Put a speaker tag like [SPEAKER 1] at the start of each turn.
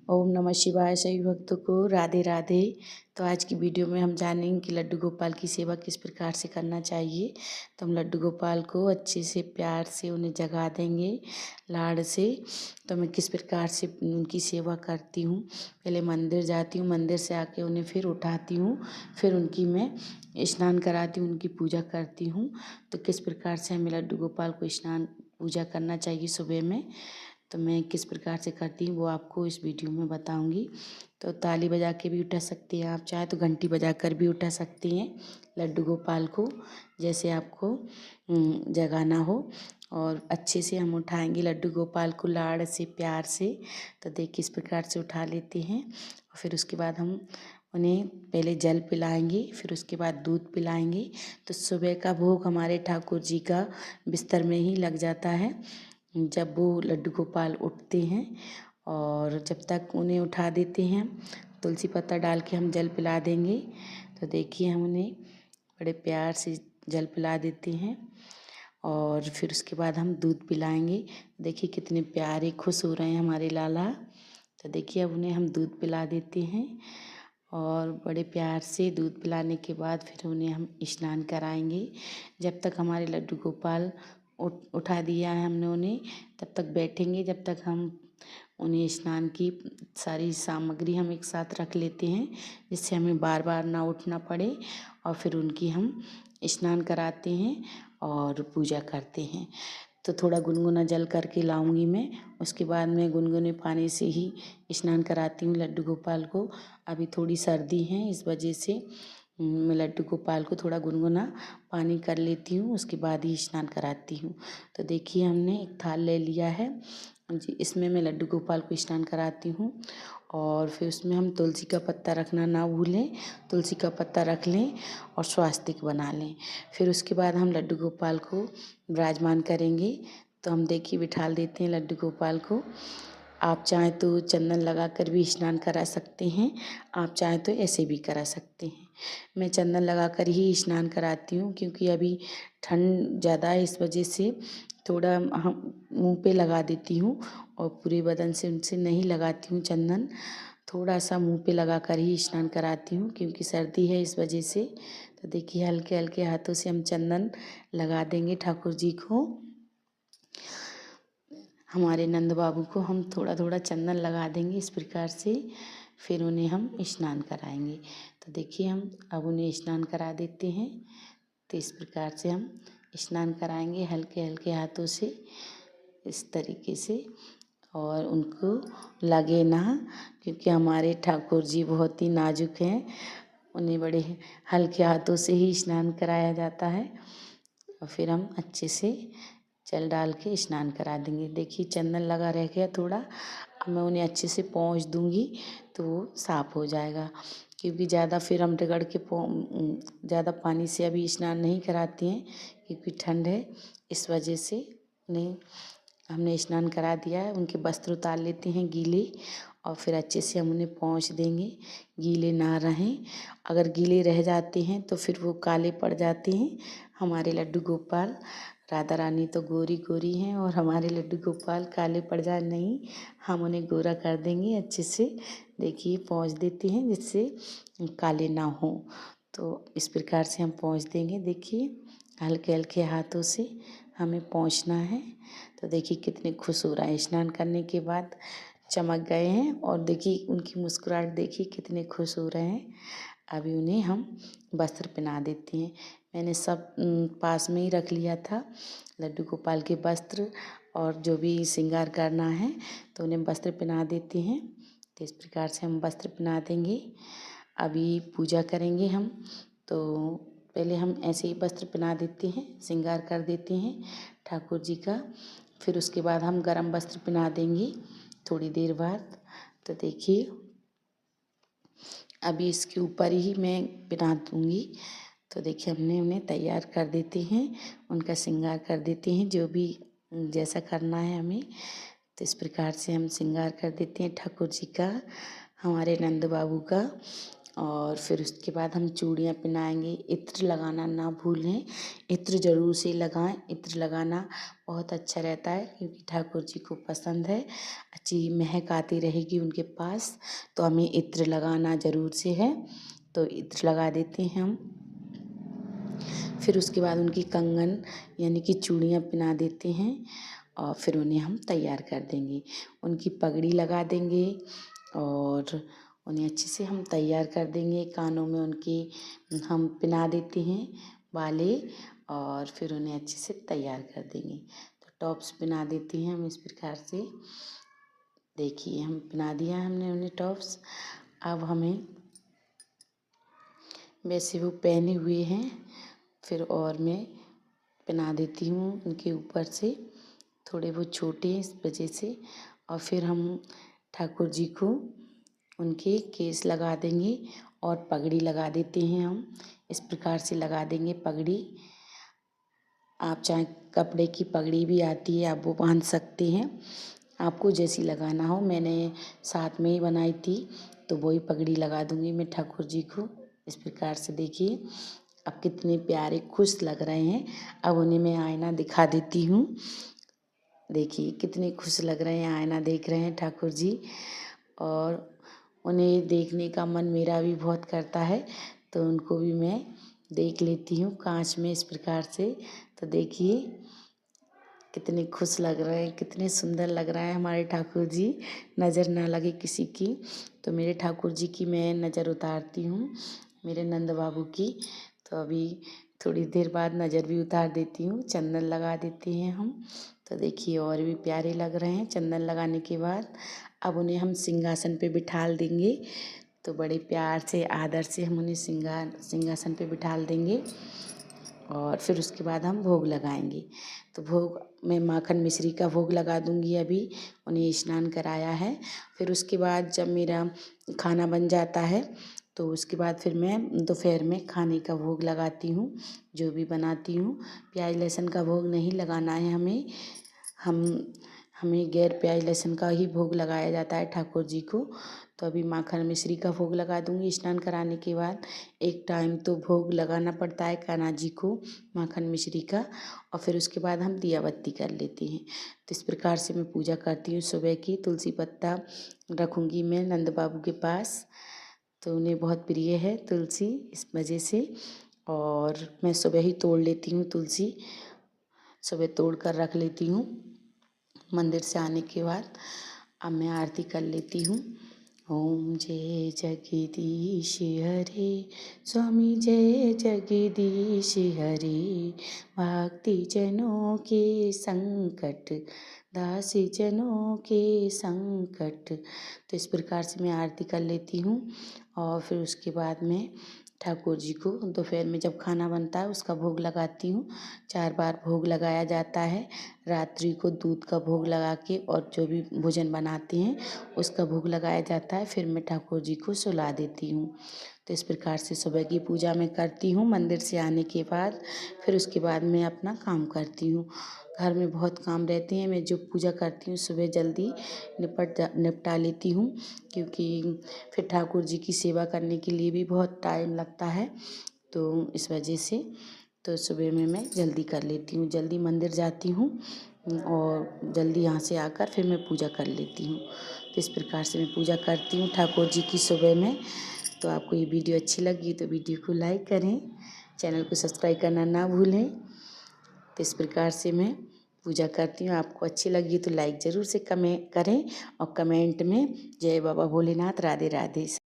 [SPEAKER 1] ओम नमः शिवाय। सभी भक्तों को राधे राधे। तो आज की वीडियो में हम जानेंगे कि लड्डू गोपाल की सेवा किस प्रकार से करना चाहिए। तो हम लड्डू गोपाल को अच्छे से प्यार से उन्हें जगा देंगे, लाड़ से। तो मैं किस प्रकार से उनकी सेवा करती हूँ, पहले मंदिर जाती हूँ, मंदिर से आके उन्हें फिर उठाती हूँ, फिर उनकी मैं स्नान कराती हूँ, उनकी पूजा करती हूँ। तो किस प्रकार से हमें लड्डू गोपाल को स्नान पूजा करना चाहिए सुबह में, तो मैं किस प्रकार से करती हूँ वो आपको इस वीडियो में बताऊंगी। तो ताली बजा के भी उठा सकती हैं आप, चाहे तो घंटी बजा कर भी उठा सकती हैं लड्डू गोपाल को, जैसे आपको जगाना हो। और अच्छे से हम उठाएंगे लड्डू गोपाल को लाड़ से, प्यार से। तो देखिए इस प्रकार से उठा लेते हैं और फिर उसके बाद हम उन्हें पहले जल पिलाएंगे, फिर उसके बाद दूध पिलाएंगे। तो सुबह का भोग हमारे ठाकुर जी का बिस्तर में ही लग जाता है जब वो लड्डू गोपाल उठते हैं। और जब तक उन्हें उठा देते हैं तुलसी पत्ता डाल के हम जल पिला देंगे। तो देखिए हम उन्हें बड़े प्यार से जल पिला देते हैं और फिर उसके बाद हम दूध पिलाएंगे। देखिए कितने प्यारे खुश हो रहे हैं हमारे लाला। तो देखिए अब उन्हें हम दूध पिला देते हैं और बड़े प्यार से दूध पिलाने के बाद फिर उन्हें हम स्नान कराएंगे। जब तक हमारे लड्डू गोपाल उठा दिया है हमने उन्हें, तब तक बैठेंगे, जब तक हम उन्हें स्नान की सारी सामग्री हम एक साथ रख लेते हैं, जिससे हमें बार बार ना उठना पड़े। और फिर उनकी हम स्नान कराते हैं और पूजा करते हैं। तो थोड़ा गुनगुना जल करके लाऊंगी मैं, उसके बाद मैं गुनगुने पानी से ही स्नान कराती हूँ लड्डू गोपाल को। अभी थोड़ी सर्दी है, इस वजह से मैं लड्डू गोपाल को थोड़ा गुनगुना पानी कर लेती हूँ, उसके बाद ही स्नान कराती हूँ। तो देखिए हमने एक थाल ले लिया है जी, इसमें मैं लड्डू गोपाल को स्नान कराती हूँ। और फिर उसमें हम तुलसी का पत्ता रखना ना भूलें, तुलसी का पत्ता रख लें और स्वास्तिक बना लें। फिर उसके बाद हम लड्डू गोपाल को विराजमान करेंगे। तो हम देखिए बिठा देते हैं लड्डू गोपाल को। आप चाहें तो चंदन लगा कर भी स्नान करा सकते हैं, आप चाहें तो ऐसे भी करा सकते हैं। मैं चंदन लगा कर ही स्नान कराती हूँ, क्योंकि अभी ठंड ज़्यादा है, इस वजह से थोड़ा हम मुँह पे लगा देती हूँ और पूरे बदन से उनसे नहीं लगाती हूँ चंदन। थोड़ा सा मुँह पे लगा कर ही स्नान कराती हूँ, क्योंकि सर्दी है इस वजह से। तो देखिए हल्के हल्के हाथों से हम चंदन लगा देंगे ठाकुर जी को। हमारे नंद बाबू को हम थोड़ा थोड़ा चंदन लगा देंगे इस प्रकार से, फिर उन्हें हम स्नान कराएंगे। तो देखिए हम अब उन्हें स्नान करा देते हैं। तो इस प्रकार से हम स्नान कराएंगे हल्के हल्के हाथों से, इस तरीके से। और उनको लगे ना, क्योंकि हमारे ठाकुर जी बहुत ही नाजुक हैं, उन्हें बड़े हल्के हाथों से ही स्नान कराया जाता है। और फिर हम अच्छे से जल डाल के स्नान करा देंगे। देखिए चंदन लगा रह गया थोड़ा, अब मैं उन्हें अच्छे से पोंछ दूंगी तो वो साफ हो जाएगा। क्योंकि ज़्यादा फिर हम रगड़ के ज़्यादा पानी से अभी स्नान नहीं कराती हैं, क्योंकि ठंड है, इस वजह से उन्हें हमने स्नान करा दिया है। उनके वस्त्र उतार लेते हैं गीले और फिर अच्छे से हम उन्हें पोंछ देंगे, गीले ना रहें। अगर गीले रह जाते हैं तो फिर वो काले पड़ जाते हैं। हमारे लड्डू गोपाल, राधा रानी तो गोरी गोरी हैं और हमारे लड्डू गोपाल काले पड़ जाए नहीं, हम उन्हें गोरा कर देंगे अच्छे से। देखिए पोंछ देते हैं जिससे काले ना हो। तो इस प्रकार से हम पोंछ देंगे। देखिए हल्के हल्के हाथों से हमें पोंछना है। तो देखिए कितने खुश हो रहा है, स्नान करने के बाद चमक गए हैं। और देखिए उनकी मुस्कुराहट, देखिए कितने खुश हो रहे हैं। अभी उन्हें हम वस्त्र पहना देते हैं। मैंने सब पास में ही रख लिया था, लड्डू गोपाल के वस्त्र और जो भी श्रृंगार करना है, तो उन्हें वस्त्र पहना देते हैं। तो इस प्रकार से हम वस्त्र पहना देंगे। अभी पूजा करेंगे हम, तो पहले हम ऐसे ही वस्त्र पहना देते हैं, श्रृंगार कर देते हैं ठाकुर जी का। फिर उसके बाद हम गरम वस्त्र पहना देंगे थोड़ी देर बाद। तो देखिए अभी इसके ऊपर ही मैं पहना दूँगी। तो देखिए हमने उन्हें तैयार कर देते हैं, उनका श्रृंगार कर देते हैं, जो भी जैसा करना है हमें। तो इस प्रकार से हम श्रृंगार कर देते हैं ठाकुर जी का, हमारे नंद बाबू का। और फिर उसके बाद हम चूड़ियाँ पहनाएंगे। इत्र लगाना ना भूलें, इत्र ज़रूर से लगाएं। इत्र लगाना बहुत अच्छा रहता है क्योंकि ठाकुर जी को पसंद है, अच्छी महक आती रहेगी उनके पास, तो हमें इत्र लगाना ज़रूर से है। तो इत्र लगा देते हैं हम। फिर उसके बाद उनकी कंगन यानी कि चूड़ियाँ पहना देते हैं और फिर उन्हें हम तैयार कर देंगे। उनकी पगड़ी लगा देंगे और उन्हें अच्छे से हम तैयार कर देंगे। कानों में उनकी हम पहना देते हैं बाले और फिर उन्हें अच्छे से तैयार कर देंगे। तो टॉप्स पहना देते हैं हम इस प्रकार से। देखिए हम पहना दिया हमने उन्हें टॉप्स। अब हमें वैसे वो पहने हुए हैं, फिर और मैं पहना देती हूँ उनके ऊपर से। थोड़े वो छोटे हैं इस वजह से। और फिर हम ठाकुर जी को उनके केस लगा देंगे और पगड़ी लगा देते हैं हम। इस प्रकार से लगा देंगे पगड़ी। आप चाहे कपड़े की पगड़ी भी आती है, आप वो बांध सकते हैं, आपको जैसी लगाना हो। मैंने साथ में ही बनाई थी तो वही पगड़ी लगा दूंगी मैं ठाकुर जी को। इस प्रकार से देखिए अब कितने प्यारे खुश लग रहे हैं। अब उन्हें मैं आईना दिखा देती हूँ। देखिए कितने खुश लग रहे हैं, आईना देख रहे हैं ठाकुर जी। और उन्हें देखने का मन मेरा भी बहुत करता है, तो उनको भी मैं देख लेती हूँ कांच में इस प्रकार से। तो देखिए कितने खुश लग रहे हैं, कितने सुंदर लग रहा है हमारे ठाकुर जी। नज़र ना लगे किसी की, तो मेरे ठाकुर जी की मैं नज़र उतारती हूँ, मेरे नंद बाबू की। तो अभी थोड़ी देर बाद नज़र भी उतार देती हूँ, चंदन लगा देते हैं हम। तो देखिए और भी प्यारे लग रहे हैं। चंदन लगाने के बाद अब उन्हें हम सिंहासन पे बिठाल देंगे। तो बड़े प्यार से आदर से हम उन्हें सिंहासन पे बिठाल देंगे और फिर उसके बाद हम भोग लगाएंगे। तो भोग मैं माखन मिश्री का भोग लगा दूंगी। अभी उन्हें स्नान कराया है। फिर उसके बाद जब मेरा खाना बन जाता है तो उसके बाद फिर मैं दोपहर में खाने का भोग लगाती हूँ, जो भी बनाती हूँ। प्याज लहसुन का भोग नहीं लगाना है हमें। हमें गैर प्याज लहसुन का ही भोग लगाया जाता है ठाकुर जी को। तो अभी माखन मिश्री का भोग लगा दूंगी स्नान कराने के बाद। एक टाइम तो भोग लगाना पड़ता है कान्हा जी को माखन मिश्री का, और फिर उसके बाद हम दिया बत्ती कर लेते हैं। तो इस प्रकार से मैं पूजा करती हूँ। सुबह की तुलसी पत्ता रखूँगी मैं नंद बाबू के पास, तो उन्हें बहुत प्रिय है तुलसी, इस वजह से। और मैं सुबह ही तोड़ लेती हूँ तुलसी, सुबह तोड़ कर रख लेती हूँ। मंदिर से आने के बाद अब मैं आरती कर लेती हूँ। ओम जय जगदीश हरे, स्वामी जय जगदीश हरे। भक्ति जनों के संकट, दासी जनों के संकट। तो इस प्रकार से मैं आरती कर लेती हूँ। और फिर उसके बाद में ठाकुर जी को दोपहर में जब खाना बनता है उसका भोग लगाती हूँ। 4 बार भोग लगाया जाता है। रात्रि को दूध का भोग लगा के और जो भी भोजन बनाते हैं उसका भोग लगाया जाता है। फिर मैं ठाकुर जी को सुला देती हूँ। तो इस प्रकार से सुबह की पूजा मैं करती हूँ मंदिर से आने के बाद। फिर उसके बाद मैं अपना काम करती हूँ। घर में बहुत काम रहते हैं, मैं जो पूजा करती हूँ सुबह जल्दी निपटा लेती हूँ, क्योंकि फिर ठाकुर जी की सेवा करने के लिए भी बहुत टाइम लगता है। तो इस वजह से तो सुबह में मैं जल्दी कर लेती हूँ, जल्दी मंदिर जाती हूँ और जल्दी यहाँ से आकर फिर मैं पूजा कर लेती हूँ। तो इस प्रकार से मैं पूजा करती हूँ ठाकुर जी की सुबह में। तो आपको ये वीडियो अच्छी लगी तो वीडियो को लाइक करें, चैनल को सब्सक्राइब करना ना भूलें। तो इस प्रकार से मैं पूजा करती हूँ। आपको अच्छी लगी तो लाइक ज़रूर से कमेंट करें और कमेंट में जय बाबा भोलेनाथ, राधे राधे।